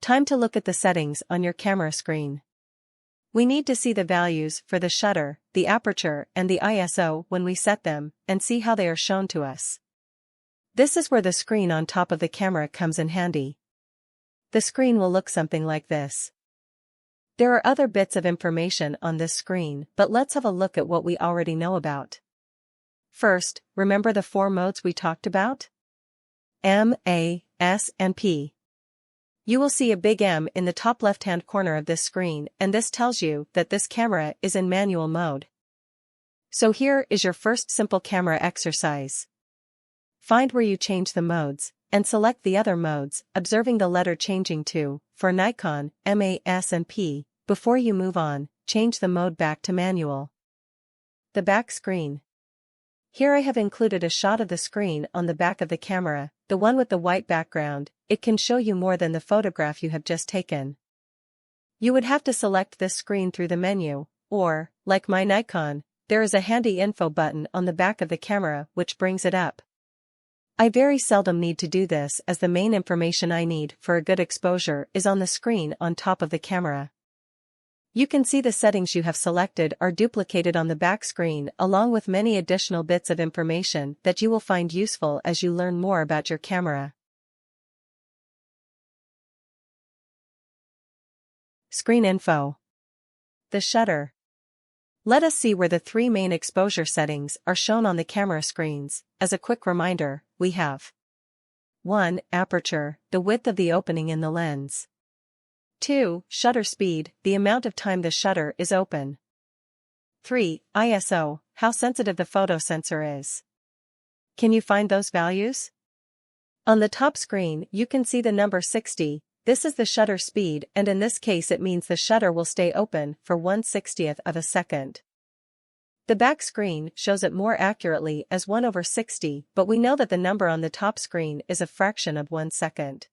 Time to look at the settings on your camera screen. We need to see the values for the shutter, the aperture, and the ISO when we set them, and see how they are shown to us. This is where the screen on top of the camera comes in handy. The screen will look something like this. There are other bits of information on this screen, but let's have a look at what we already know about. First, remember the 4 modes we talked about? M, A, S, and P. You will see a big M in the top left-hand corner of this screen, and this tells you that this camera is in manual mode. So here is your first simple camera exercise. Find where you change the modes, and select the other modes, observing the letter changing to, for Nikon, M, A, S, and P. Before you move on, change the mode back to manual. The back screen. Here I have included a shot of the screen on the back of the camera, the one with the white background. It can show you more than the photograph you have just taken. You would have to select this screen through the menu, or, like my Nikon, there is a handy info button on the back of the camera which brings it up. I very seldom need to do this as the main information I need for a good exposure is on the screen on top of the camera. You can see the settings you have selected are duplicated on the back screen along with many additional bits of information that you will find useful as you learn more about your camera. Screen info. The shutter. Let us see where the 3 main exposure settings are shown on the camera screens. As a quick reminder, we have 1. Aperture, the width of the opening in the lens. 2. Shutter speed, the amount of time the shutter is open. 3. ISO, how sensitive the photo sensor is. Can you find those values? On the top screen you can see the number 60, this is the shutter speed, and in this case it means the shutter will stay open for 1/60th of a second. The back screen shows it more accurately as 1/60, but we know that the number on the top screen is a fraction of 1 second.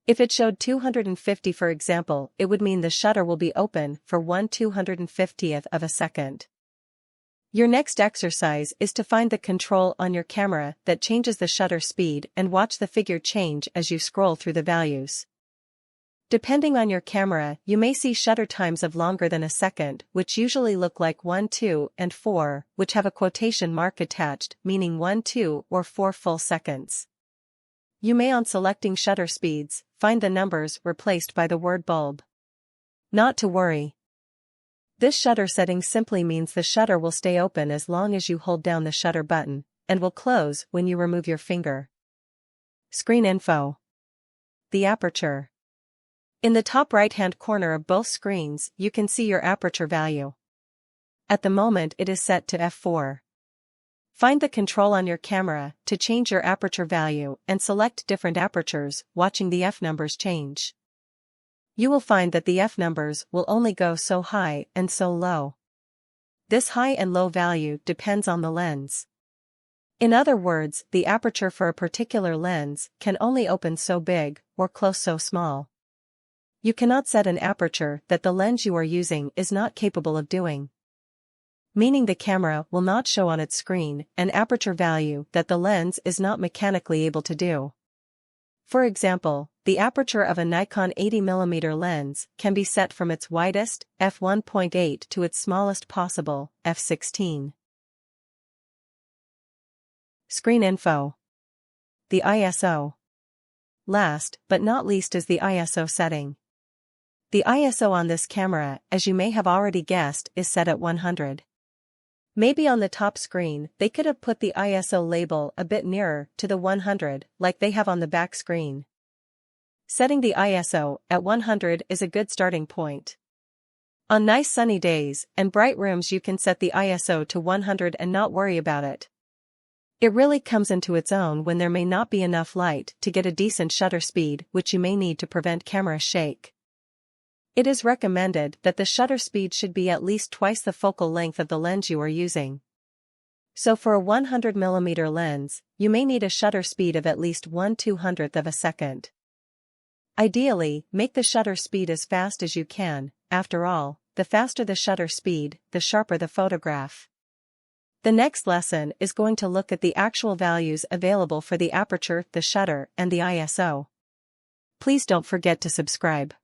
If it showed 250 for example, it would mean the shutter will be open for 1/250th of a second. Your next exercise is to find the control on your camera that changes the shutter speed and watch the figure change as you scroll through the values. Depending on your camera, you may see shutter times of longer than a second, which usually look like 1, 2, and 4, which have a quotation mark attached, meaning 1, 2, or 4 full seconds. You may, on selecting shutter speeds, find the numbers replaced by the word bulb. Not to worry. This shutter setting simply means the shutter will stay open as long as you hold down the shutter button, and will close when you remove your finger. Screen info. The aperture. In the top right-hand corner of both screens, you can see your aperture value. At the moment it is set to f4. Find the control on your camera to change your aperture value and select different apertures, watching the f numbers change. You will find that the f numbers will only go so high and so low. This high and low value depends on the lens. In other words, the aperture for a particular lens can only open so big, or close so small. You cannot set an aperture that the lens you are using is not capable of doing. Meaning the camera will not show on its screen an aperture value that the lens is not mechanically able to do. For example, the aperture of a Nikon 80mm lens can be set from its widest, f1.8 to its smallest possible, f16. Screen info. The ISO. Last but not least is the ISO setting. The ISO on this camera, as you may have already guessed, is set at 100. Maybe on the top screen they could have put the ISO label a bit nearer to the 100 like they have on the back screen. Setting the ISO at 100 is a good starting point. On nice sunny days and bright rooms you can set the ISO to 100 and not worry about it. It really comes into its own when there may not be enough light to get a decent shutter speed, which you may need to prevent camera shake. It is recommended that the shutter speed should be at least twice the focal length of the lens you are using. So for a 100mm lens, you may need a shutter speed of at least 1/200th of a second. Ideally, make the shutter speed as fast as you can. After all, the faster the shutter speed, the sharper the photograph. The next lesson is going to look at the actual values available for the aperture, the shutter, and the ISO. Please don't forget to subscribe.